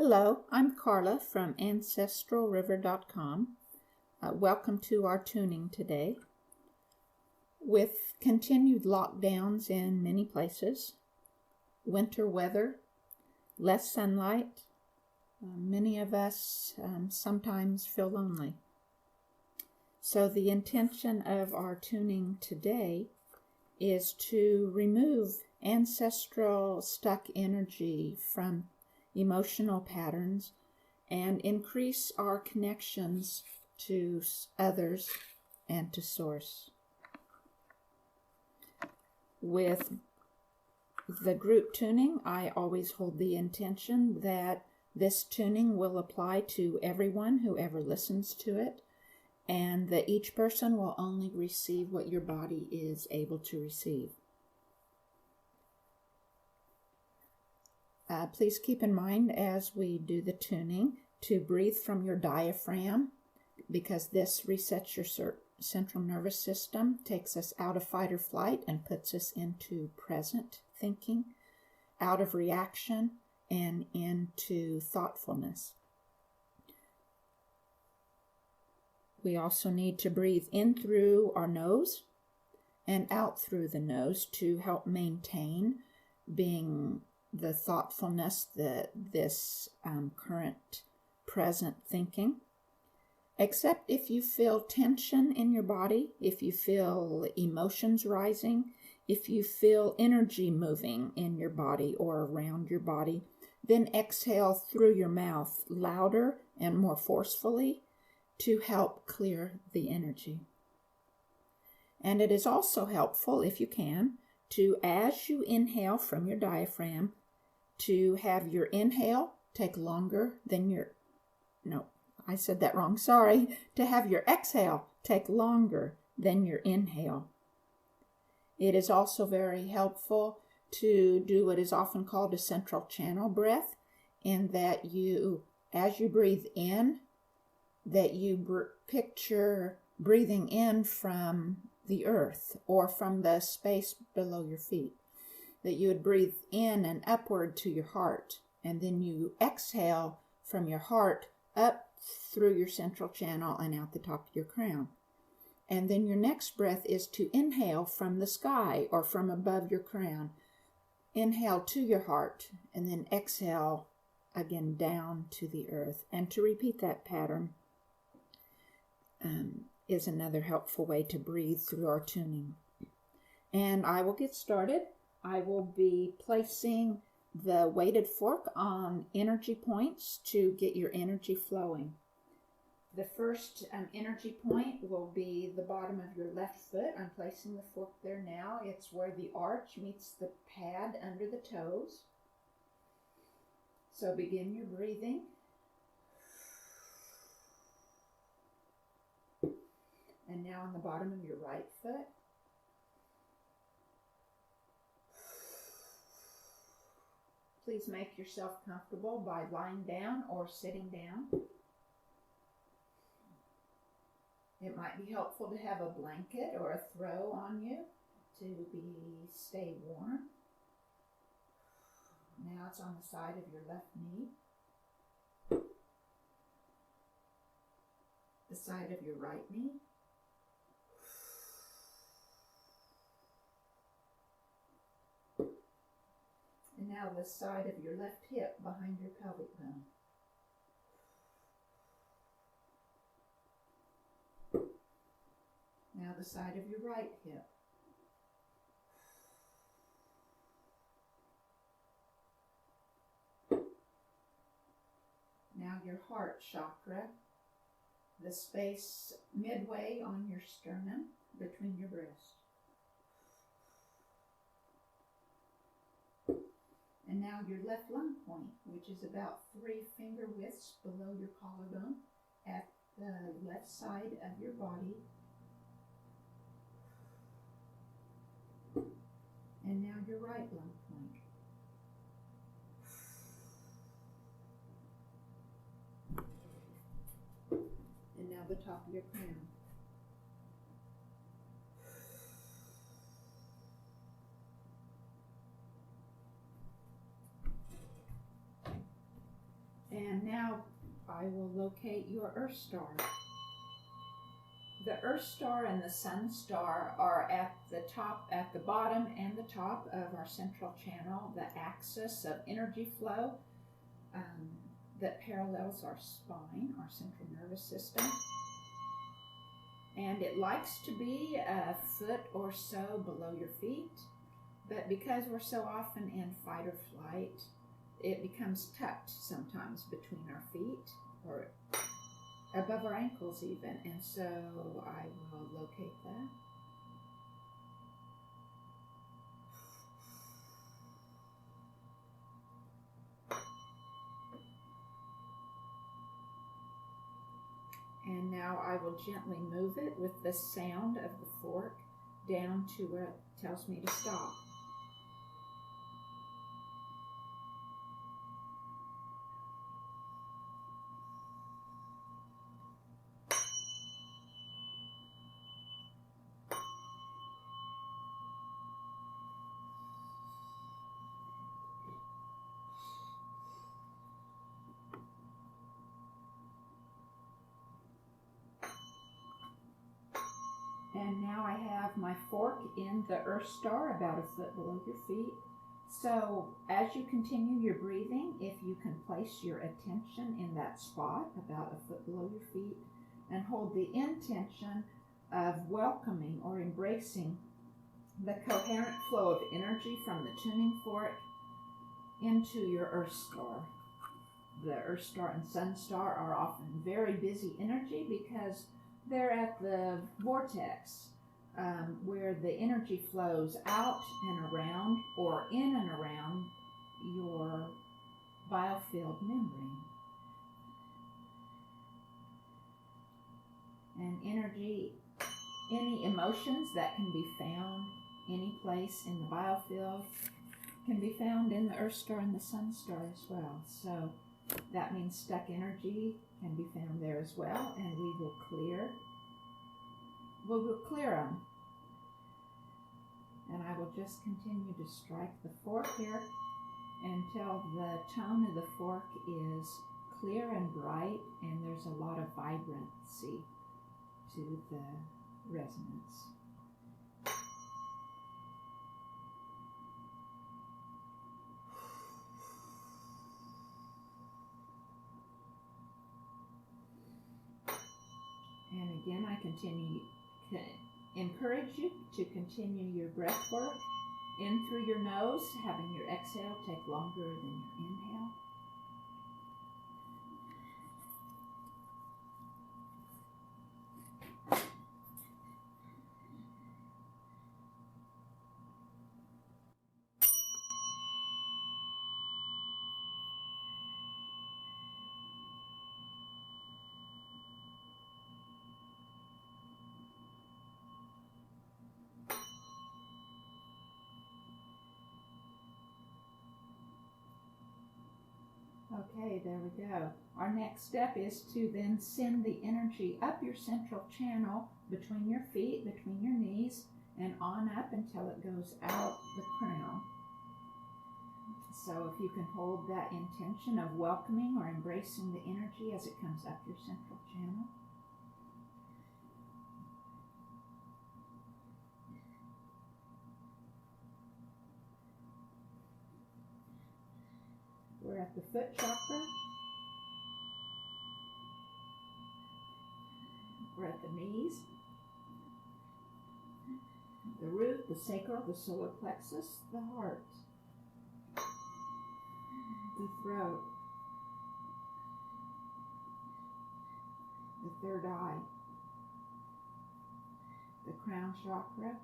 Hello, I'm Carla from ancestralriver.com. Welcome to our tuning today. With continued lockdowns in many places, winter weather, less sunlight, many of us sometimes feel lonely. So the intention of our tuning today is to remove ancestral stuck energy from emotional patterns and increase our connections to others and to Source. With the group tuning, I always hold the intention that this tuning will apply to everyone who ever listens to it, and that each person will only receive what your body is able to receive. Please keep in mind as we do the tuning to breathe from your diaphragm, because this resets your central nervous system, takes us out of fight or flight and puts us into present thinking, out of reaction and into thoughtfulness. We also need to breathe in through our nose and out through the nose to help maintain being the thoughtfulness, this current present thinking. Except if you feel tension in your body, if you feel emotions rising, if you feel energy moving in your body or around your body, then exhale through your mouth louder and more forcefully to help clear the energy. And it is also helpful, if you can, to, as you inhale from your diaphragm, to have your inhale take longer than your, I said that wrong, sorry, to have your exhale take longer than your inhale. It is also very helpful to do what is often called a central channel breath, in that you, as you breathe in, that you picture breathing in from the earth or from the space below your feet. That you would breathe in and upward to your heart, and then you exhale from your heart up through your central channel and out the top of your crown. And then your next breath is to inhale from the sky or from above your crown. Inhale to your heart, and then exhale again down to the earth. And to repeat that pattern is another helpful way to breathe through our tuning. And I will get started. I will be placing the weighted fork on energy points to get your energy flowing. The first energy point will be the bottom of your left foot. I'm placing the fork there now. It's where the arch meets the pad under the toes. So begin your breathing. And now on the bottom of your right foot. Please make yourself comfortable by lying down or sitting down. It might be helpful to have a blanket or a throw on you to stay warm. Now it's on the side of your left knee, the side of your right knee, and now the side of your left hip behind your pelvic bone. Now the side of your right hip. Now your heart chakra, the space midway on your sternum between your breasts. And now your left lung point, which is about 3 finger widths below your collarbone at the left side of your body. And now your right lung point. And now the top of your crown. now I will locate your Earth star. The Earth star and the Sun star are at the bottom and the top of our central channel, the axis of energy flow that parallels our spine, our central nervous system. And it likes to be a foot or so below your feet, but because we're so often in fight or flight, it becomes tucked sometimes between our feet or above our ankles even, and so I will locate that. And now I will gently move it with the sound of the fork down to where it tells me to stop. And now I have my fork in the Earth star about a foot below your feet. So as you continue your breathing, if you can place your attention in that spot about a foot below your feet and hold the intention of welcoming or embracing the coherent flow of energy from the tuning fork into your Earth star. The Earth star and Sun star are often very busy energy because they're at the vortex where the energy flows out and around or in and around your biofield membrane. And energy, any emotions that can be found any place in the biofield can be found in the Earth star and the Sun star as well. So that means stuck energy can be found there as well, and we will clear them. And I will just continue to strike the fork here until the tone of the fork is clear and bright, and there's a lot of vibrancy to the resonance. And again, I encourage you to continue your breath work in through your nose, having your exhale take longer than your inhale. Okay, there we go. Our next step is to then send the energy up your central channel between your feet, between your knees, and on up until it goes out the crown. So if you can hold that intention of welcoming or embracing the energy as it comes up your central channel. We're at the foot chakra. We're at the knees, the root, the sacral, the solar plexus, the heart, the throat, the third eye, the crown chakra,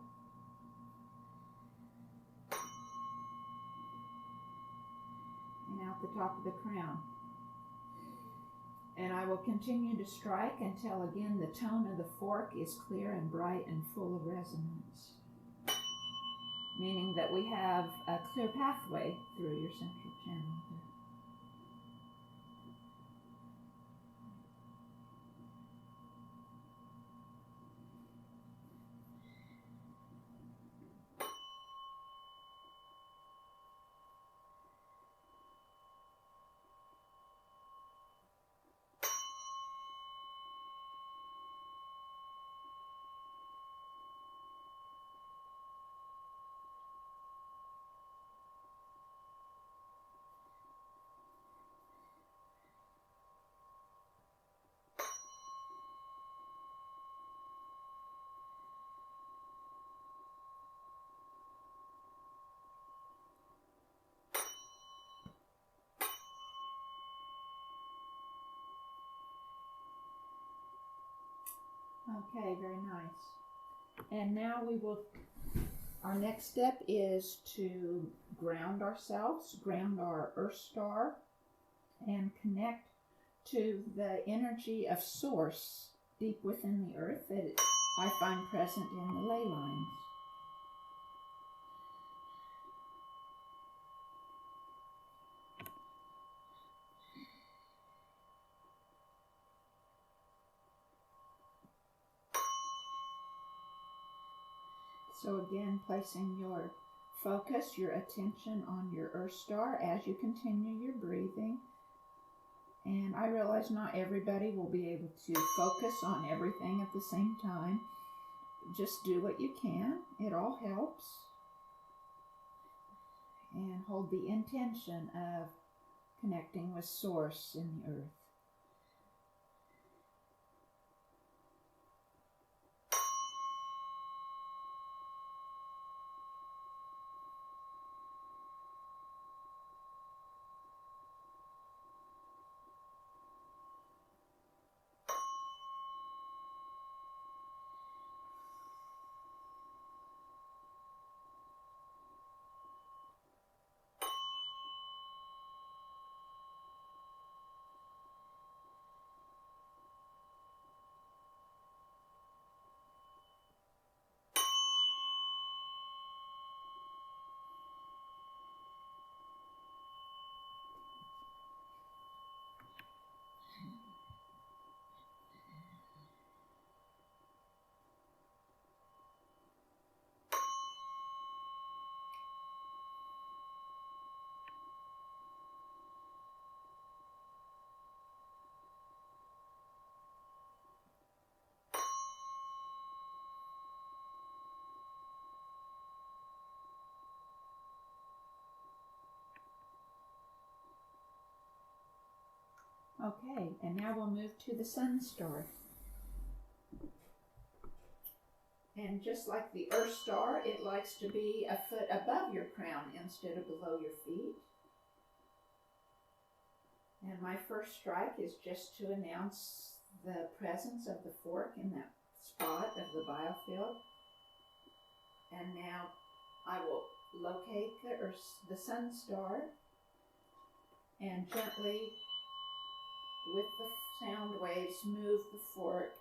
and out the top of the crown. And I will continue to strike until again the tone of the fork is clear and bright and full of resonance, meaning that we have a clear pathway through your central channel here. Okay, very nice. And now our next step is to ground ourselves, ground our Earth star, and connect to the energy of Source deep within the Earth that I find present in the ley lines. So again, placing your focus, your attention on your Earth star as you continue your breathing. And I realize not everybody will be able to focus on everything at the same time. Just do what you can. It all helps. And hold the intention of connecting with Source in the Earth. Okay, and now we'll move to the Sun star. And just like the Earth star, it likes to be a foot above your crown instead of below your feet. And my first strike is just to announce the presence of the fork in that spot of the biofield. And now I will locate the Sun star and gently, with the sound waves, move the fork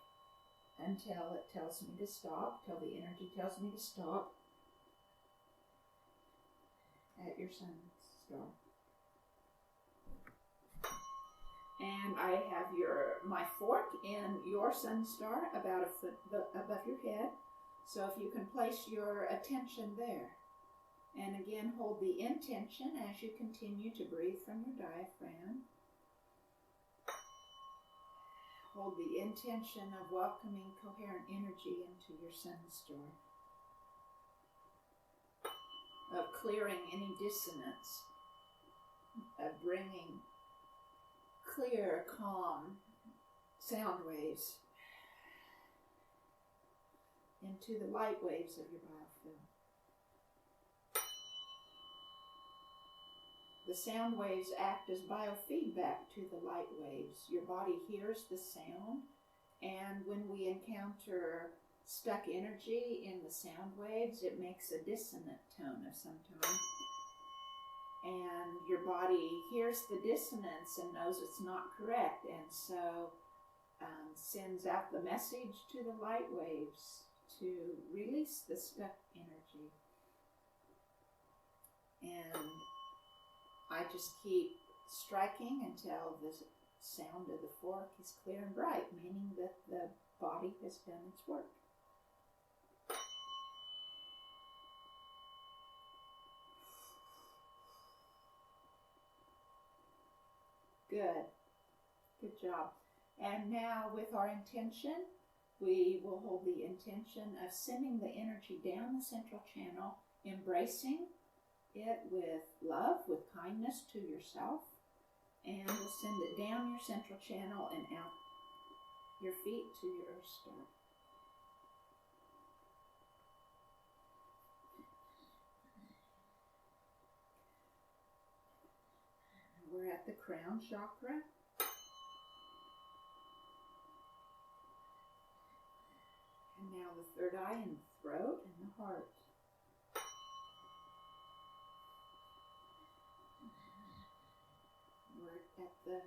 until it tells me to stop, till the energy tells me to stop at your Sun star. And I have my fork in your Sun star about a foot above your head. So if you can place your attention there. And again, hold the intention as you continue to breathe from your diaphragm. Hold the intention of welcoming coherent energy into your Sun star. Of clearing any dissonance. Of bringing clear, calm sound waves into the light waves of your biofield. The sound waves act as biofeedback to the light waves. Your body hears the sound, and when we encounter stuck energy in the sound waves, it makes a dissonant tone of some kind. And your body hears the dissonance and knows it's not correct, and so sends out the message to the light waves to release the stuck energy. And I just keep striking until the sound of the fork is clear and bright, meaning that the body has done its work. Good. Good job. And now with our intention, we will hold the intention of sending the energy down the central channel, embracing it with love, with kindness to yourself, and we'll send it down your central channel and out your feet to your Earth star. We're at the crown chakra. third eye and the throat and the heart. We're at the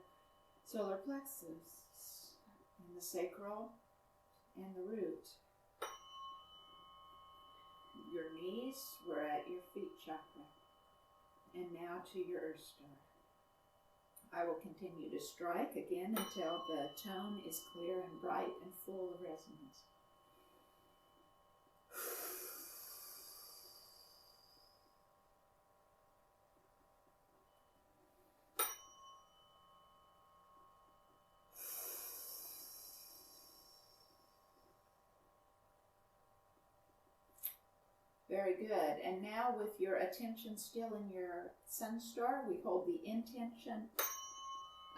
solar plexus and the sacral and the root. Your knees, we're at your feet chakra. And now to your earth star. I will continue to strike again until the tone is clear and bright and full of resonance. Very good. And now with your attention still in your sun star, we hold the intention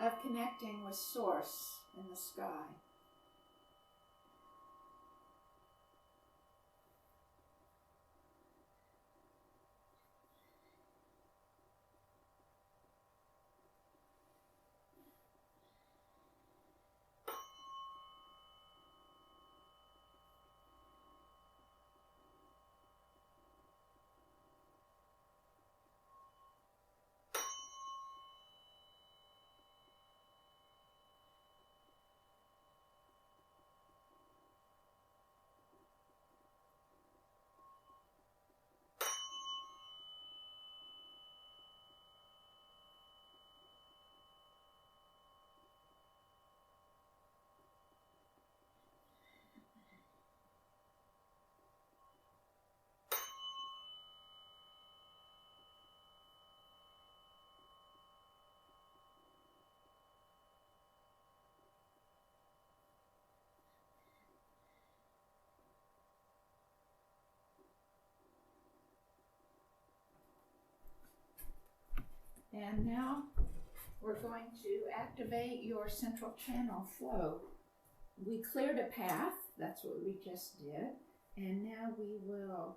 of connecting with Source in the sky. And now we're going to activate your central channel flow. We cleared a path, that's what we just did. And now we will,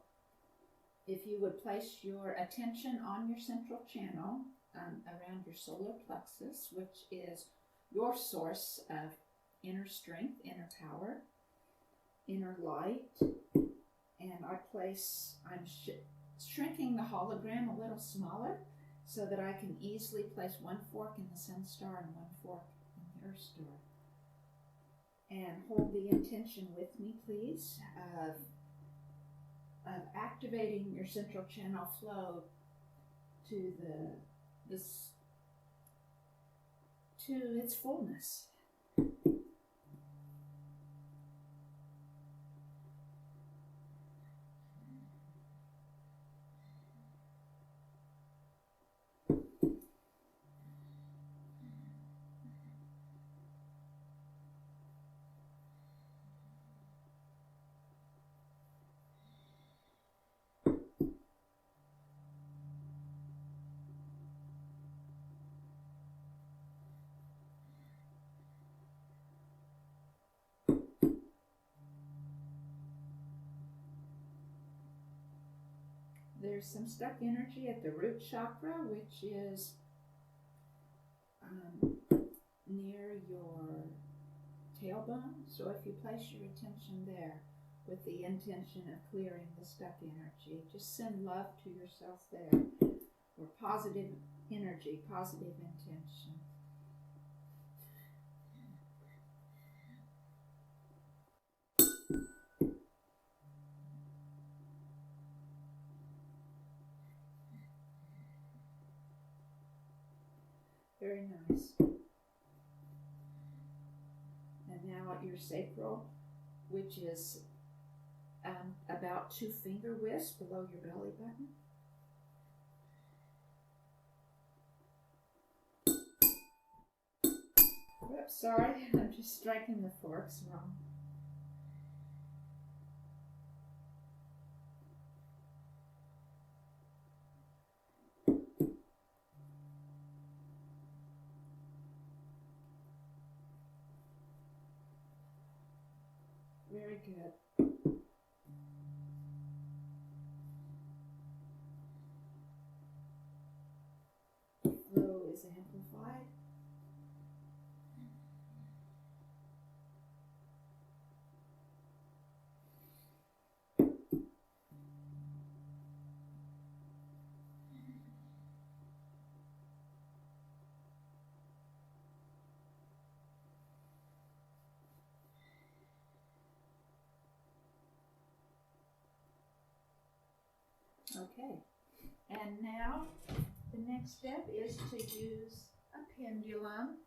if you would place your attention on your central channel around your solar plexus, which is your source of inner strength, inner power, inner light. And I'm shrinking the hologram a little smaller, so that I can easily place one fork in the sun star and one fork in the earth star. And hold the intention with me, please, of activating your central channel flow to its fullness. There's some stuck energy at the root chakra, which is near your tailbone. So if you place your attention there with the intention of clearing the stuck energy, just send love to yourself there, or positive energy, positive intention. Very nice. And now at your sacral, which is about 2 finger widths below your belly button. Oops, sorry, I'm just striking the forks wrong. Very good. Flow is amplified. Okay. And now the next step is to use a pendulum.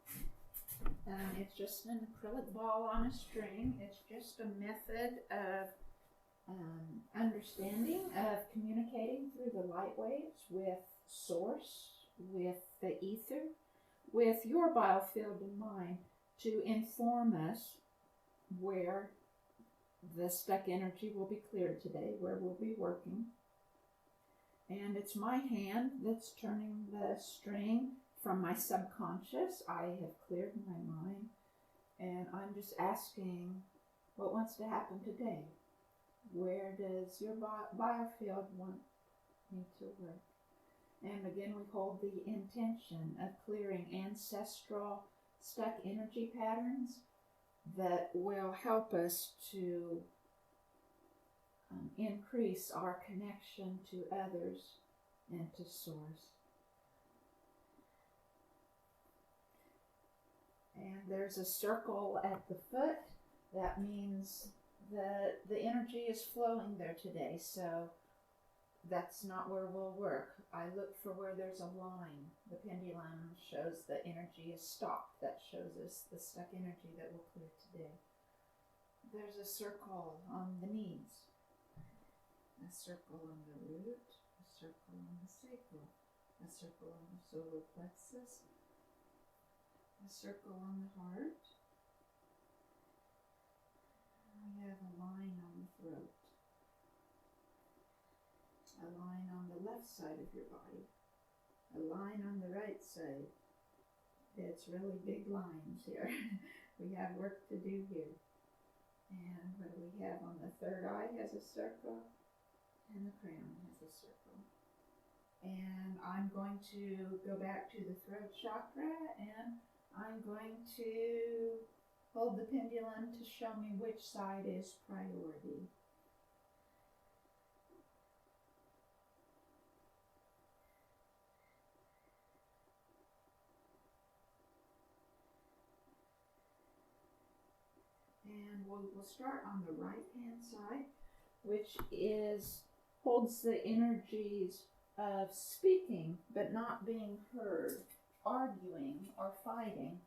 It's just an acrylic ball on a string. It's just a method of understanding, of communicating through the light waves with source, with the ether, with your biofield in mind, to inform us where the stuck energy will be cleared today, where we'll be working. And it's my hand that's turning the string from my subconscious. I have cleared my mind, and I'm just asking what wants to happen today. Where does your biofield want me to work? And again, we hold the intention of clearing ancestral stuck energy patterns that will help us to increase our connection to others and to source. And there's a circle at the foot. That means that the energy is flowing there today, so that's not where we'll work. I look for where there's a line. The pendulum shows the energy is stopped. That shows us the stuck energy that will clear today. There's a circle on the knees, a circle on the root, a circle on the sacral, a circle on the solar plexus, a circle on the heart. We have a line on the throat, a line on the left side of your body, a line on the right side. It's really big lines here. We have work to do here. And what do we have on the third eye has a circle, and the crown has a circle. And I'm going to go back to the throat chakra, and I'm going to hold the pendulum to show me which side is priority. And we'll start on the right hand side, which holds the energies of speaking but not being heard, arguing or fighting.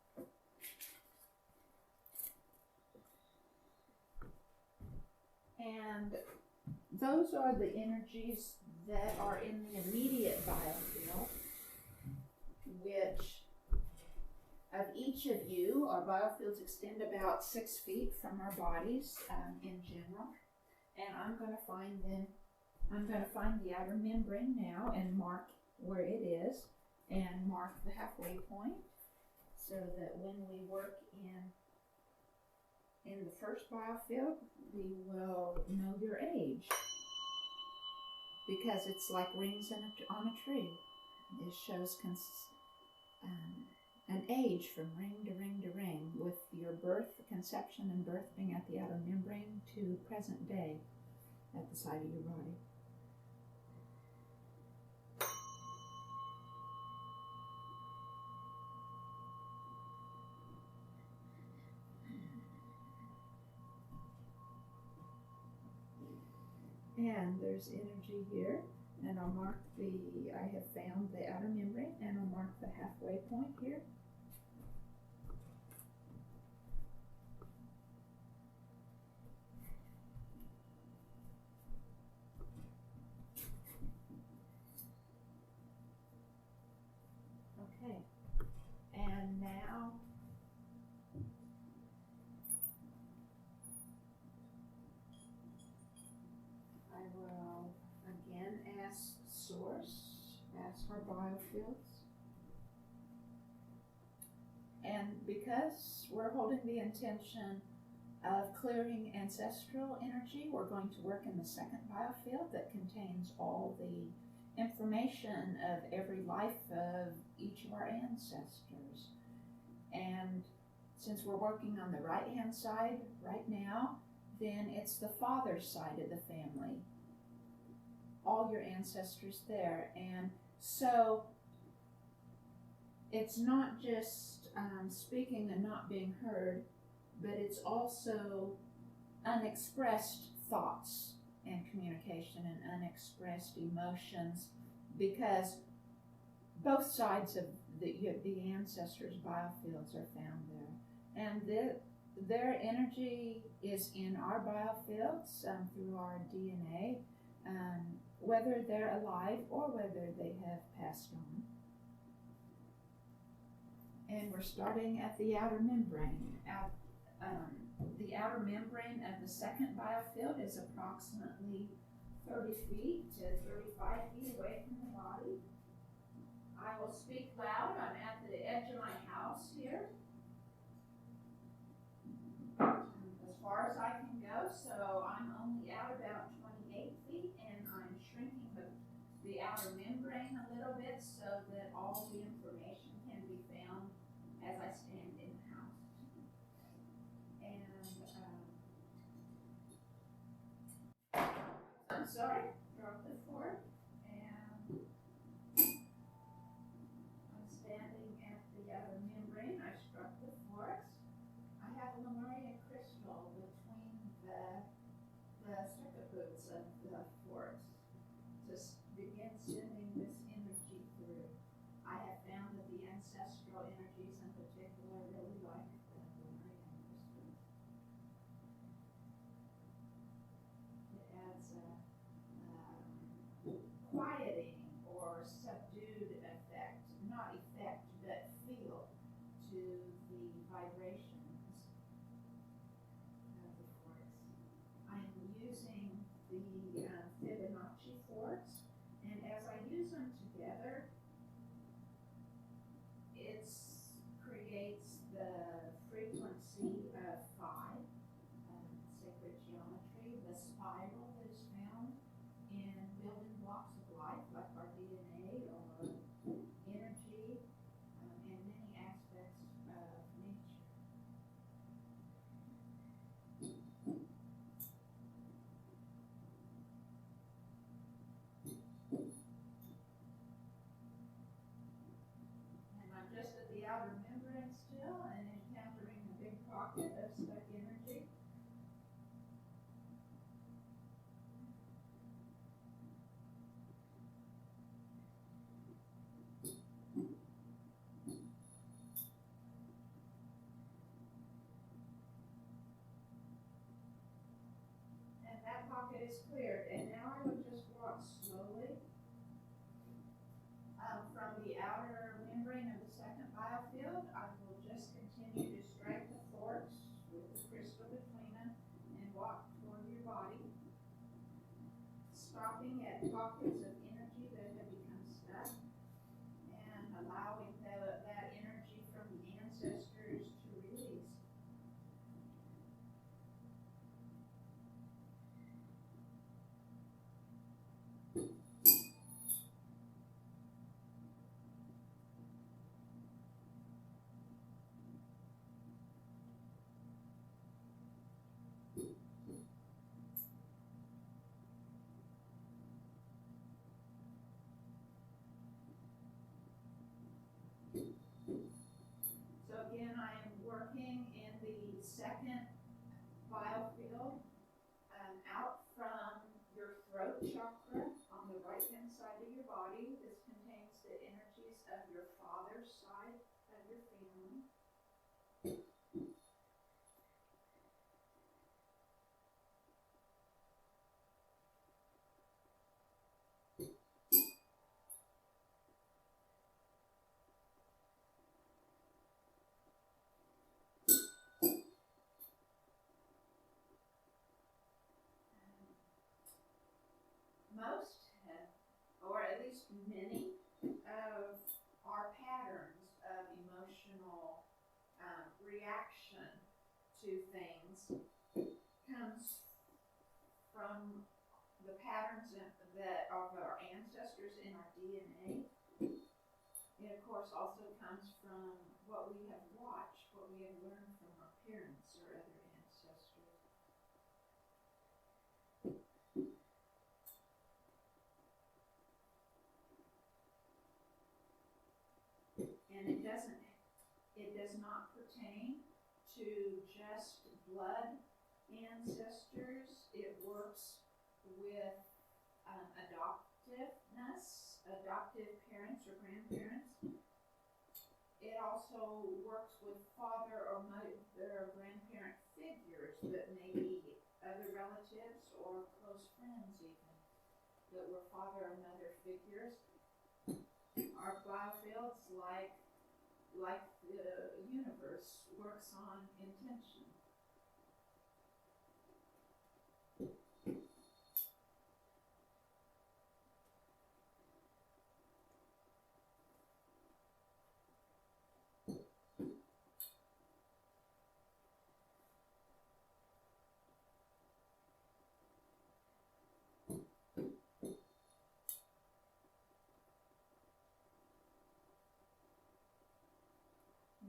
And those are the energies that are in the immediate biofield, which of each of you, our biofields extend about 6 feet from our bodies in general. And I'm going to find the outer membrane now and mark where it is and mark the halfway point, so that when we work in the first biofield, we will know your age, because it's like rings on a tree. It shows an age from ring to ring to ring, with your birth, conception and birth being at the outer membrane to present day at the side of your body. And there's energy here, and I'll mark I have found the outer membrane, and I'll mark the halfway point here. Okay, and now I will again ask Source, ask our biofields. And because we're holding the intention of clearing ancestral energy, we're going to work in the second biofield that contains all the information of every life of each of our ancestors. And since we're working on the right hand side right now, then it's the father's side of the family, all your ancestors there. And so it's not just speaking and not being heard, but it's also unexpressed thoughts and communication and unexpressed emotions, because both sides of the ancestors' biofields are found there. And their energy is in our biofields through our DNA, whether they're alive or whether they have passed on. And we're starting at the outer membrane. The outer membrane of the second biofield is approximately 30 feet to 35 feet away from the body. I will speak loud. I'm at the edge of my house here, as far as I can go, so I'm only out about 28 feet, and I'm shrinking the outer membrane a little bit so that all the information can be found as I stand in the house. And I'm sorry, drop the fork, and I'm standing at the outer membrane. I struck the forks. I have a Lemuria crystal between the circuit boots of the forks to begin sending this energy through. I have found that the ancestral energies in particular really like the Lemuria crystals. It adds a quieting or subdued effect, not effect, but feel to the vibrations of the forks. I'm using the Fibonacci forks, and as I use them together, it creates the frequency of 5, sacred geometry, the spiral that is found in building blocks of life, like our DNA or energy, and many aspects of nature. And I'm just at the outer membrane still and encountering a big pocket of stuck energy. And that pocket is cleared. And now I will just walk slowly from the outer membrane of the second biofield. I will just continue to strike the forks with the crystal between them and walk toward your body, stopping at pockets of energy that have become stuck and allowing that energy from the ancestors to release. So again, I am working in the second biofield out from your throat chakra on the right hand side of your body. This contains the energies of your father's side of your family. Most, or at least many, of our patterns of emotional reaction to things comes from the patterns that of our ancestors in our DNA. It, of course, also comes from what we have watched, what we have learned from our parents or other ancestors. And it does not pertain to just blood ancestors. It works with adoptiveness, adoptive parents or grandparents. It also works with father or mother or grandparent figures that may be other relatives or close friends even, that were father or mother figures. Our biofields, like the universe, works on intention.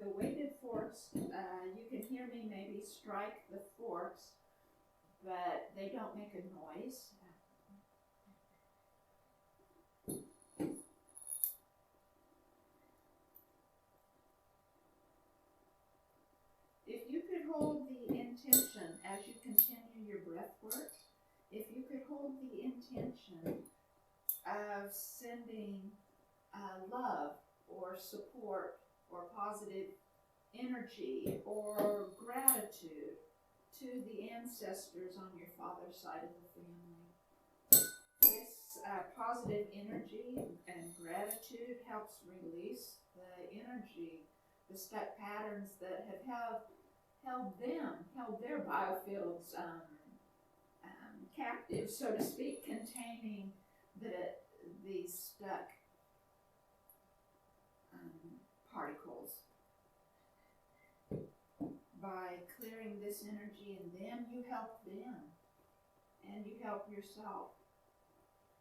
The weighted forks, you can hear me maybe strike the forks, but they don't make a noise. If you could hold the intention as you continue your breath work, if you could hold the intention of sending love or support or positive energy or gratitude to the ancestors on your father's side of the family. This positive energy and gratitude helps release the energy, the stuck patterns that have held their biofields captive, so to speak, containing these stuck particles. By clearing this energy in them, you help them, and you help yourself.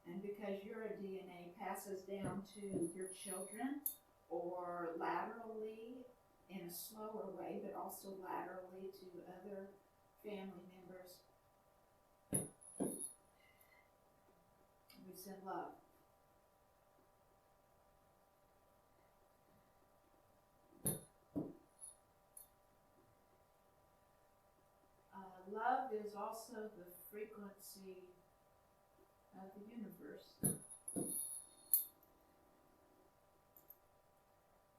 And because your DNA passes down to your children, or laterally in a slower way, but also laterally to other family members, we send love. Love is also the frequency of the universe.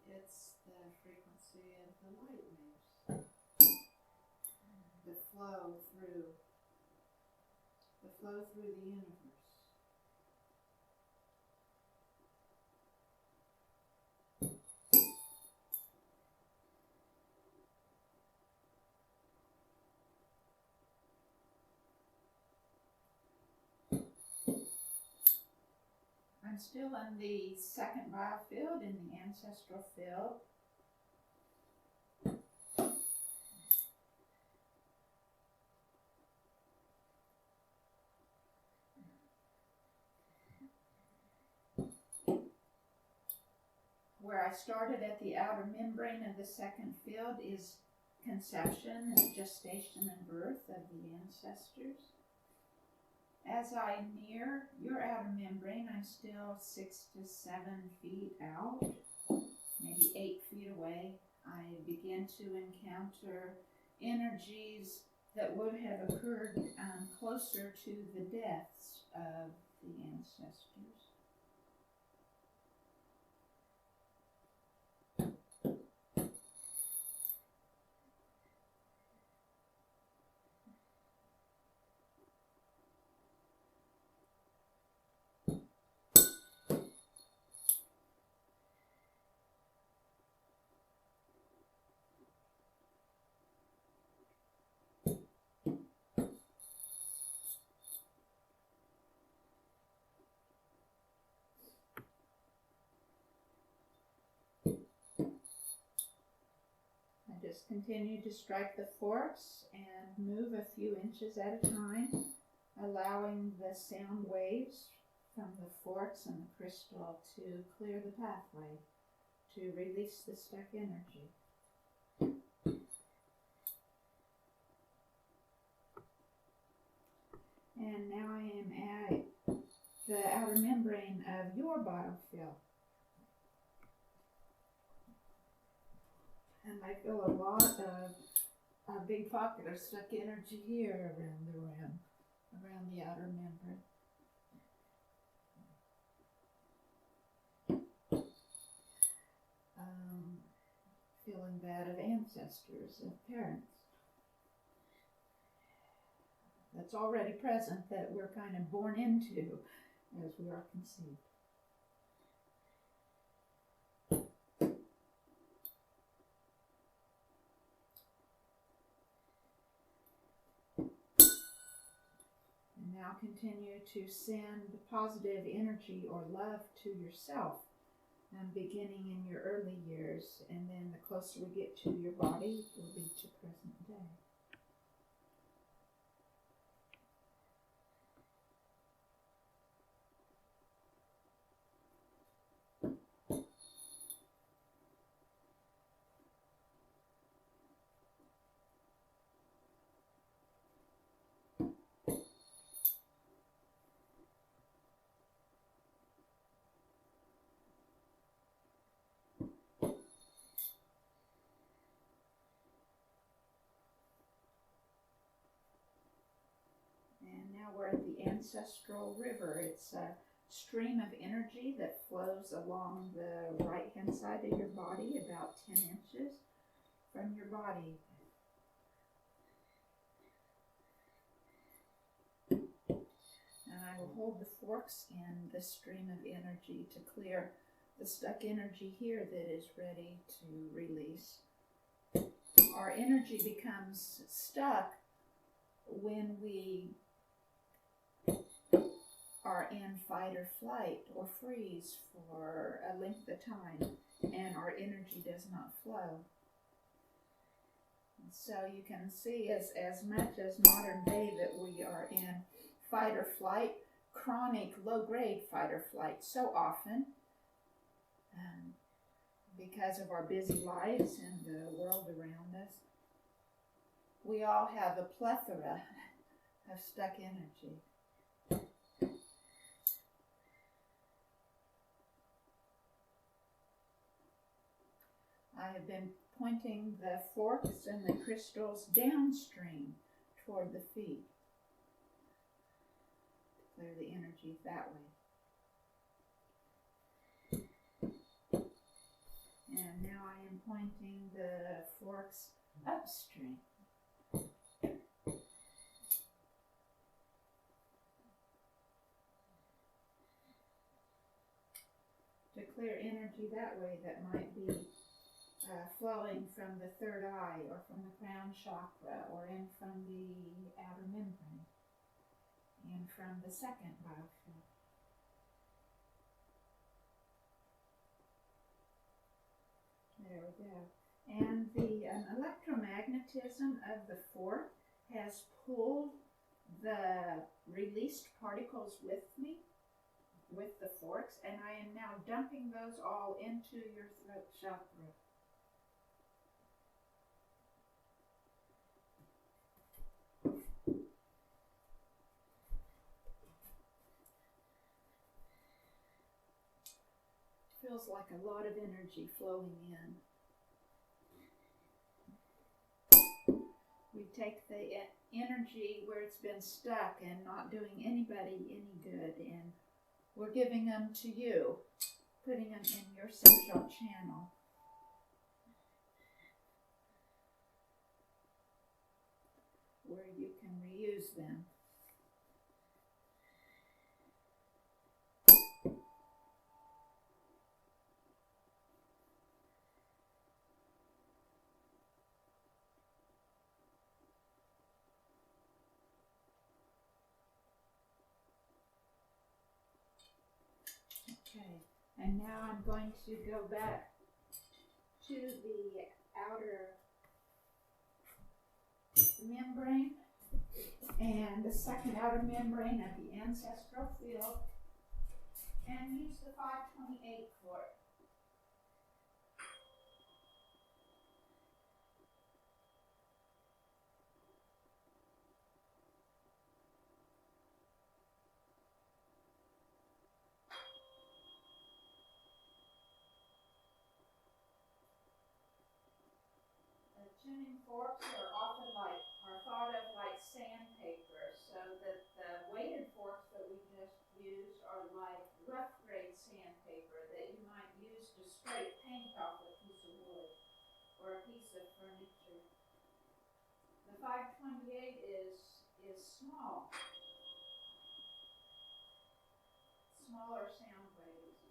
It's the frequency of the light waves. The flow through the universe. I'm still in the second biofield, in the ancestral field. Where I started at the outer membrane of the second field is conception and gestation and birth of the ancestors. As I near your outer membrane, I'm still 6 to 7 feet out, maybe 8 feet away. I begin to encounter energies that would have occurred closer to the deaths of the ancestors. Just continue to strike the forks and move a few inches at a time, allowing the sound waves from the forks and the crystal to clear the pathway, to release the stuck energy. And now I am at the outer membrane of your biofield. And I feel a lot of a big pocket of stuck energy here around the rim. around the outer membrane. Feeling that of ancestors, of parents. That's already present, that we're kind of born into as we are conceived. And now continue to send positive energy or love to yourself, beginning in your early years, and then the closer we get to your body, will be to present day. And now we're at the Ancestral River. It's a stream of energy that flows along the right-hand side of your body, about 10 inches from your body. And I will hold the forks in this stream of energy to clear the stuck energy here that is ready to release. Our energy becomes stuck when we are in fight or flight or freeze for a length of time, and our energy does not flow. And so you can see as much as modern day that we are in fight or flight, chronic low-grade fight or flight so often, because of our busy lives and the world around us. We all have a plethora of stuck energy. I have been pointing the forks and the crystals downstream toward the feet to clear the energy that way. And now I am pointing the forks upstream. To clear energy that way that might be flowing from the third eye or from the crown chakra or in from the outer membrane and from the second biofield. There we go. And the electromagnetism of the fork has pulled the released particles with me, with the forks, and I am now dumping those all into your throat chakra. Feels like a lot of energy flowing in. We take the energy where it's been stuck and not doing anybody any good, and we're giving them to you, putting them in your central channel. Where you can reuse them. Okay, and now I'm going to go back to the outer membrane and the second outer membrane of the ancestral field and use the 528 for it. Tuning forks are often thought of like sandpaper, so that the The 528 is small. Smaller sound waves.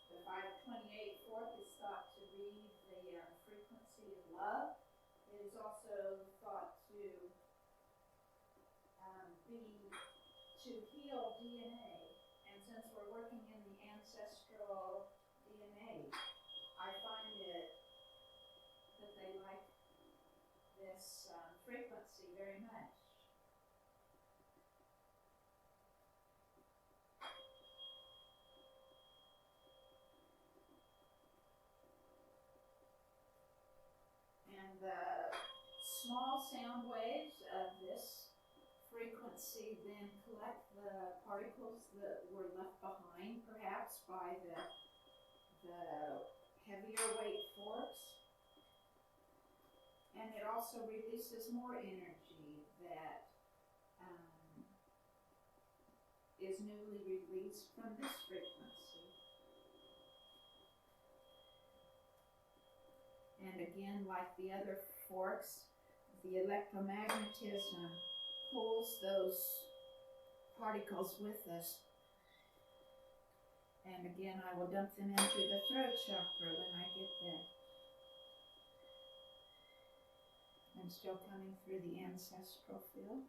The 528 fourth is thought to be the frequency of love. It is also thought to heal DNA. And since we're working in the ancestral DNA, I find it that they like this frequency very much. And the small sound waves of this frequency then collect the particles that were left behind, perhaps by the heavier weight forks. And it also releases more energy that is newly released from this frequency. And again, like the other forks, the electromagnetism pulls those particles with us. And again, I will dump them into the throat chakra when I get there. I'm still coming through the ancestral field.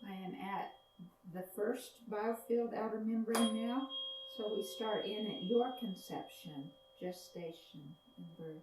I am at the first biofield outer membrane now, so we start in at your conception, gestation, and birth.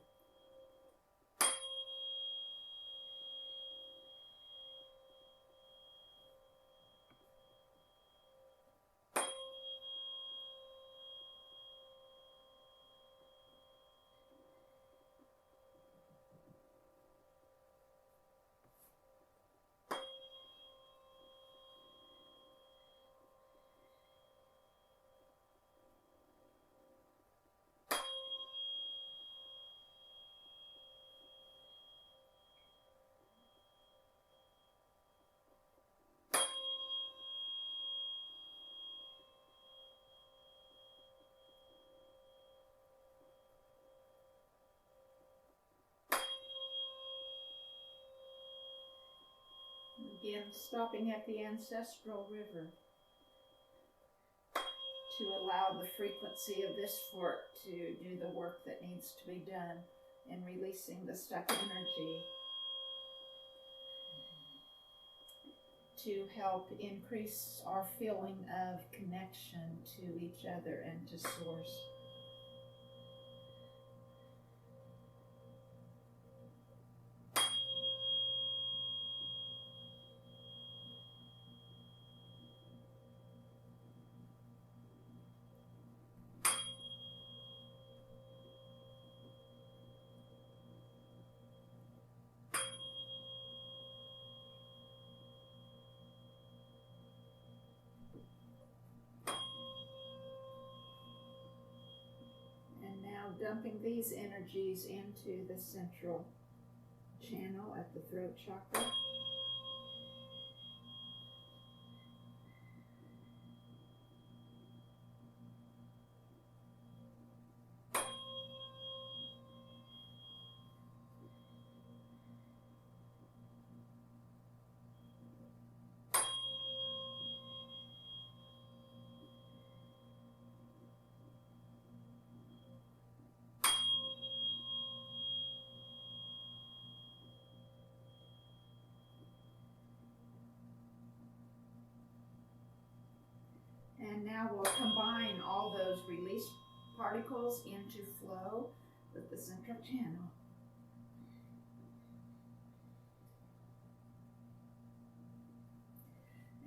Again, stopping at the ancestral river to allow the frequency of this fork to do the work that needs to be done in releasing the stuck energy to help increase our feeling of connection to each other and to Source. Dumping these energies into the central channel at the throat chakra. And now we'll combine all those released particles into flow with the central channel.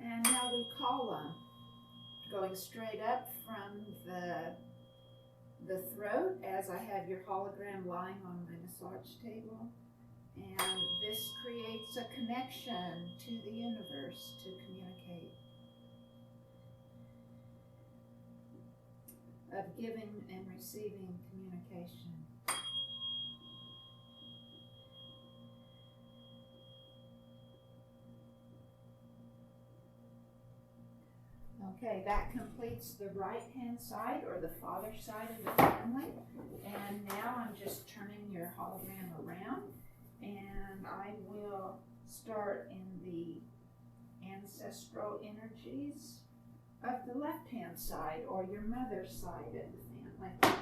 And now we call them going straight up from the throat as I have your hologram lying on my massage table. And this creates a connection to the universe to communicate, of giving and receiving communication. Okay, that completes the right-hand side, or the father side of the family. And now I'm just turning your hologram around, and I will start in the ancestral energies of the left-hand side, or your mother's side of the family.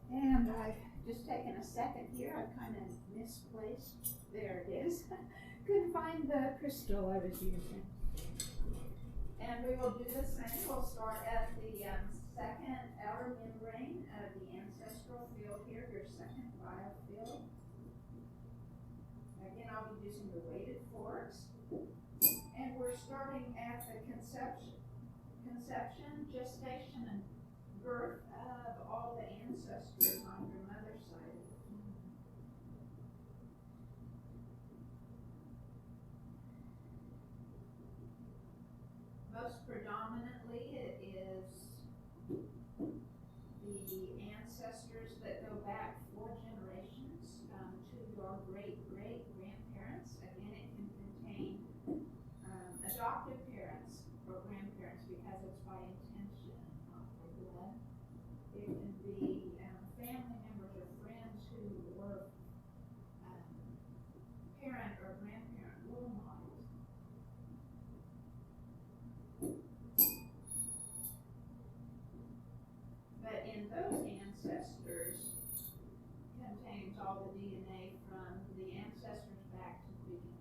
And I've just taken a second here. I've kind of misplaced. There it is. Couldn't find the crystal I was using. And we will do the same. We'll start at the second outer membrane of the ancestral field here, your second biofield. Again, I'll be using the weighted forks. And we're starting at the conception, gestation, and birth of all the ancestors on your mother's side. Most predominantly, it is the ancestors that go back 4 generations to your great-great-grandparents. Again, it can contain adoptive parents or grandparents because it's by intention, not for blood. It can be family members or friends who were parent or grandparent role models. But in those ancestors contains all the DNA from the ancestors back to the beginning.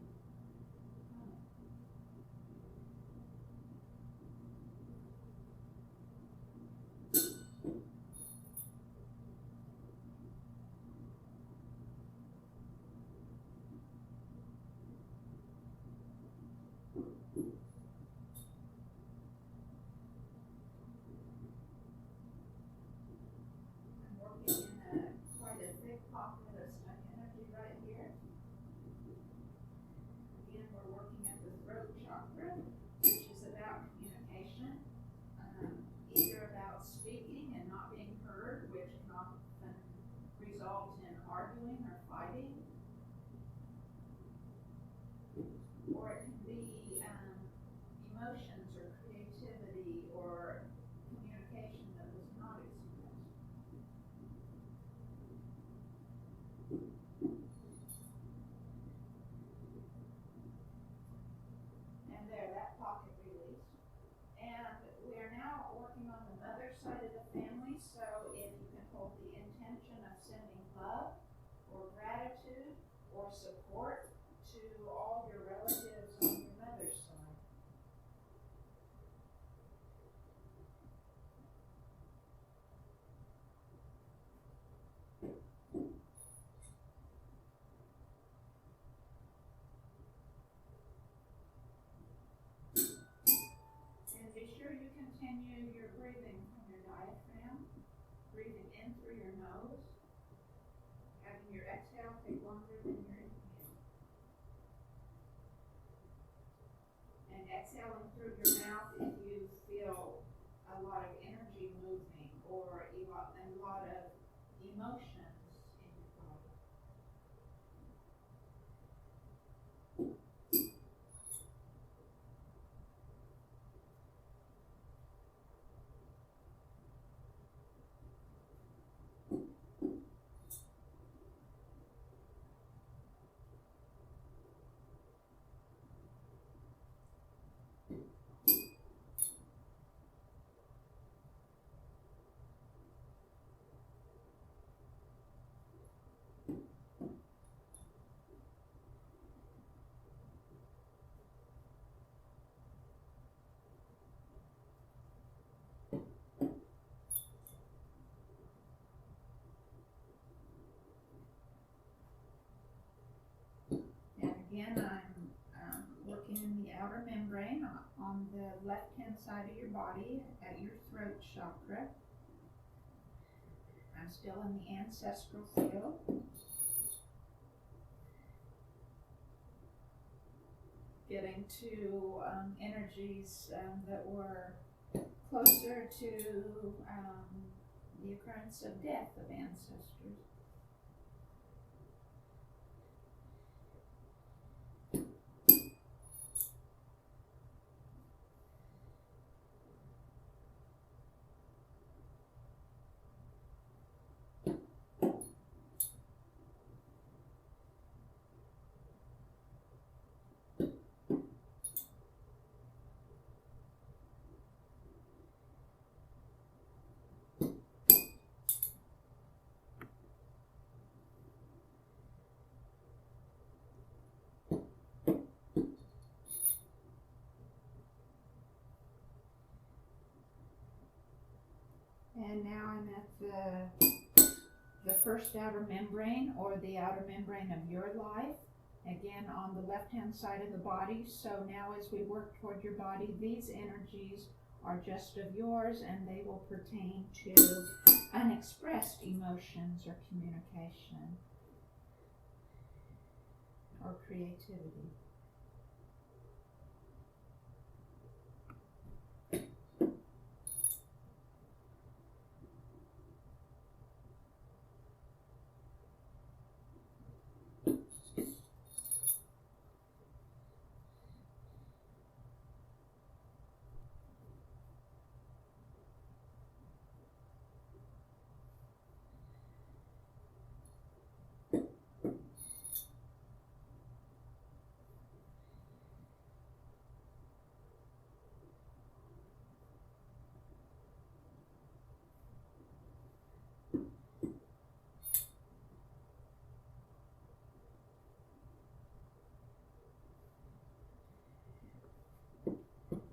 I'm working in quite a thick pocket of study outer membrane on the left-hand side of your body at your throat chakra. I'm still in the ancestral field. Getting to energies that were closer to the occurrence of death of ancestors. And now I'm at the first outer membrane, or the outer membrane of your life, again on the left-hand side of the body. So now as we work toward your body, these energies are just of yours, and they will pertain to unexpressed emotions or communication or creativity.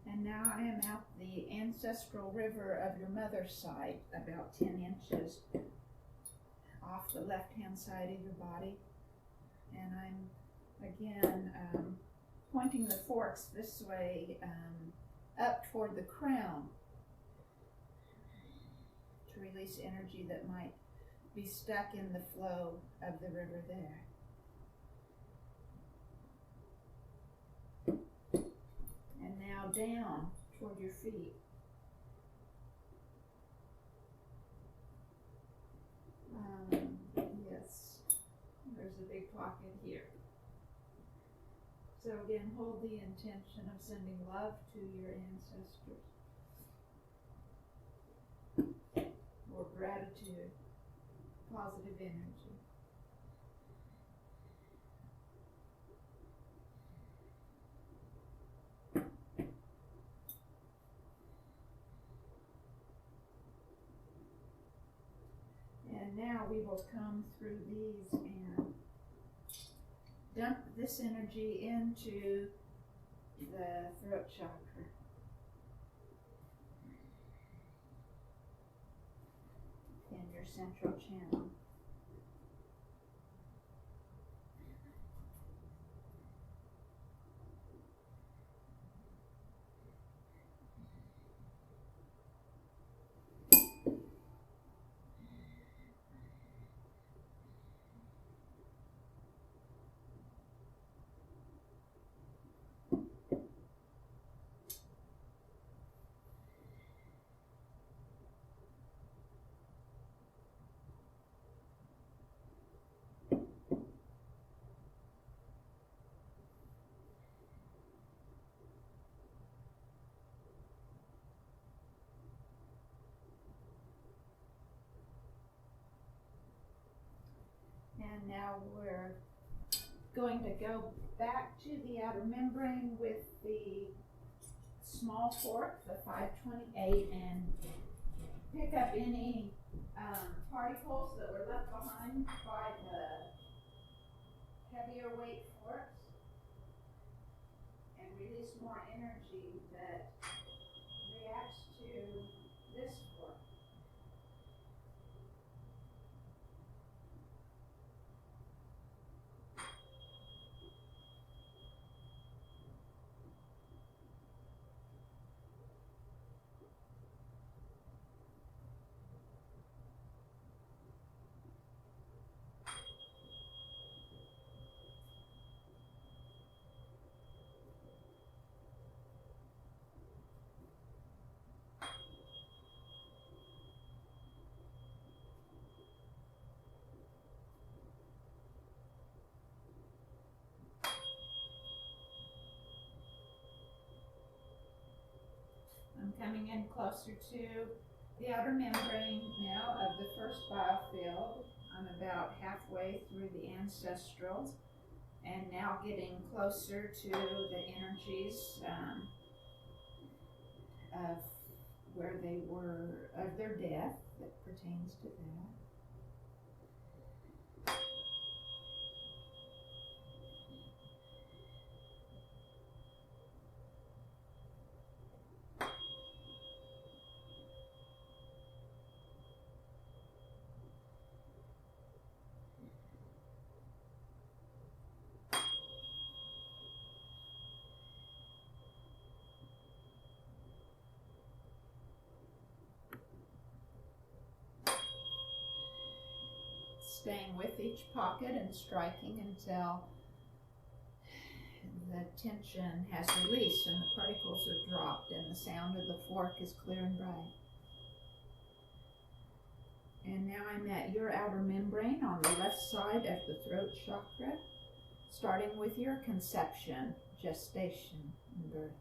And now I am out the ancestral river of your mother's side, about 10 inches off the left-hand side of your body. And I'm, again, pointing the forks this way, up toward the crown, to release energy that might be stuck in the flow of the river there. And now down toward your feet. Yes, there's a big pocket here. So again, hold the intention of sending love to your ancestors, or gratitude, positive energy. And now we will come through these and dump this energy into the throat chakra. In your central channel. And now we're going to go back to the outer membrane with the small fork, the 528, and pick up any particles that were left behind by the heavier weight forks, and release more energy that reacts to this fork. I'm coming in closer to the outer membrane now of the first biofield. I'm about halfway through the ancestrals, and now getting closer to the energies of where they were, of their death that pertains to that. Staying with each pocket and striking until the tension has released and the particles are dropped and the sound of the fork is clear and bright. And now I'm at your outer membrane on the left side of the throat chakra, starting with your conception, gestation, and birth.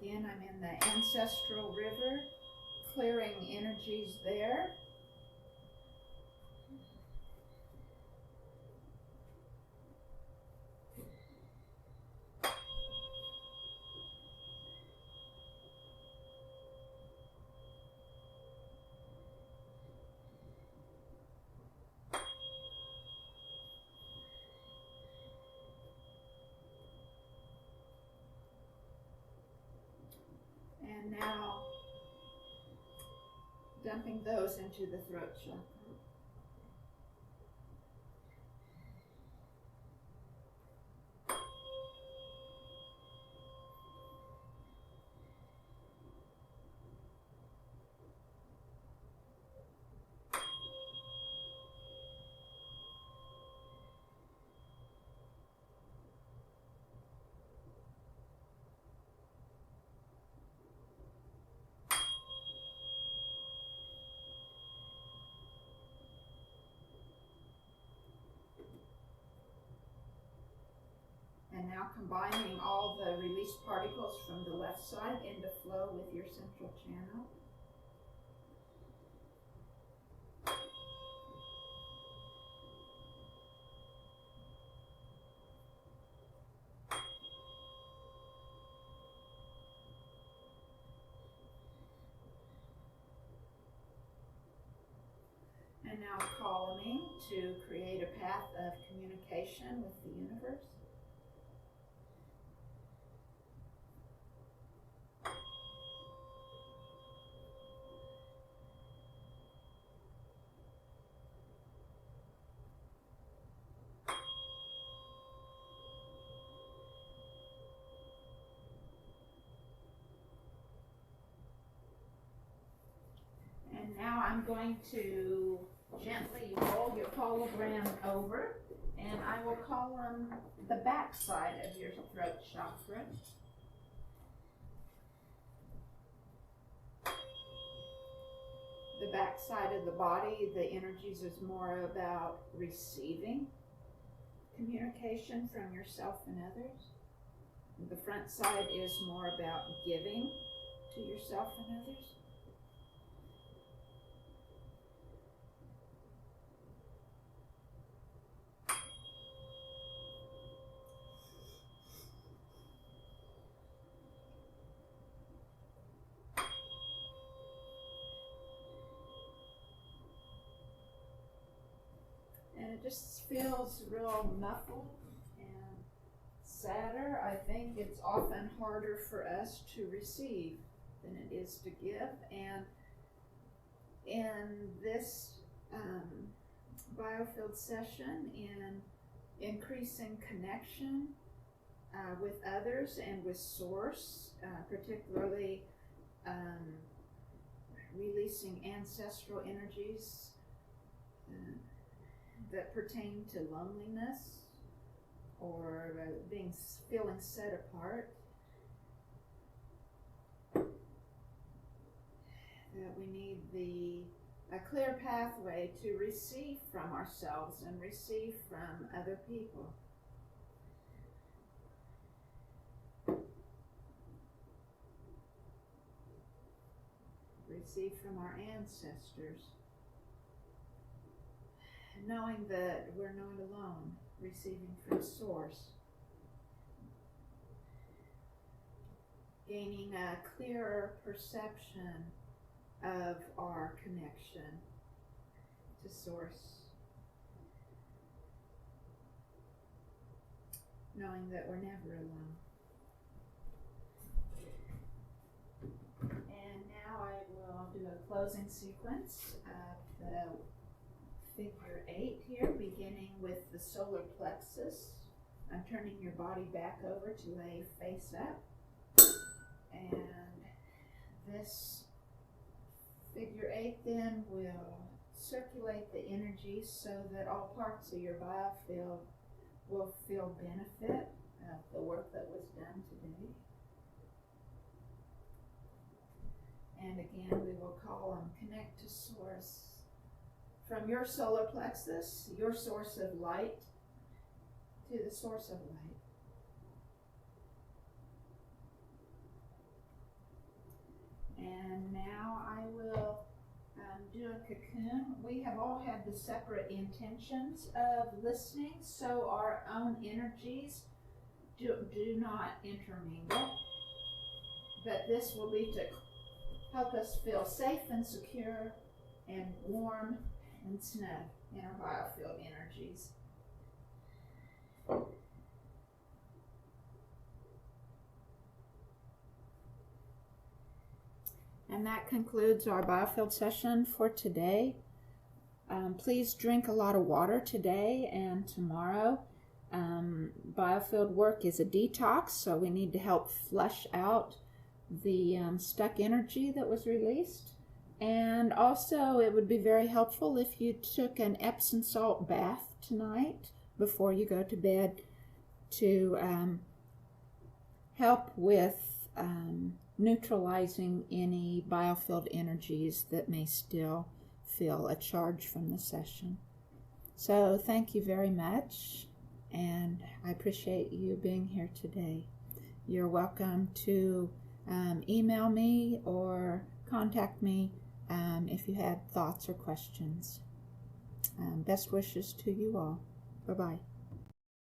Again, I'm in the ancestral river, clearing energies there. And now dumping those into the throat chakra. And now combining all the released particles from the left side into flow with your central channel. And now calming to create a path of communication with the universe. And now I'm going to gently roll your hologram over, and I will call on the back side of your throat chakra. The back side of the body, the energies is more about receiving communication from yourself and others. The front side is more about giving to yourself and others. And it just feels real muffled and sadder. I think it's often harder for us to receive than it is to give. And in this biofield session in increasing connection with others and with Source, particularly releasing ancestral energies that pertain to loneliness or feeling set apart. That we need a clear pathway to receive from ourselves and receive from other people. Receive from our ancestors. Knowing that we're not alone, receiving from Source. Gaining a clearer perception of our connection to Source. Knowing that we're never alone. And now I will do a closing sequence of the figure 8 here, beginning with the solar plexus. I'm turning your body back over to lay face up. And this figure 8 then will circulate the energy so that all parts of your biofield will feel benefit of the work that was done today. And again, we will call on Connect to Source. From your solar plexus, your source of light, to the source of light. And now I will do a cocoon. We have all had the separate intentions of listening, so our own energies do not intermingle. But this will be to help us feel safe and secure and warm and snug in our biofield energies. And that concludes our biofield session for today. Please drink a lot of water today and tomorrow. Biofield work is a detox, so we need to help flush out the stuck energy that was released. And also, it would be very helpful if you took an Epsom salt bath tonight before you go to bed to help with neutralizing any biofield energies that may still feel a charge from the session. So thank you very much, and I appreciate you being here today. You're welcome to email me or contact me if you had thoughts or questions. Best wishes to you all. Bye-bye.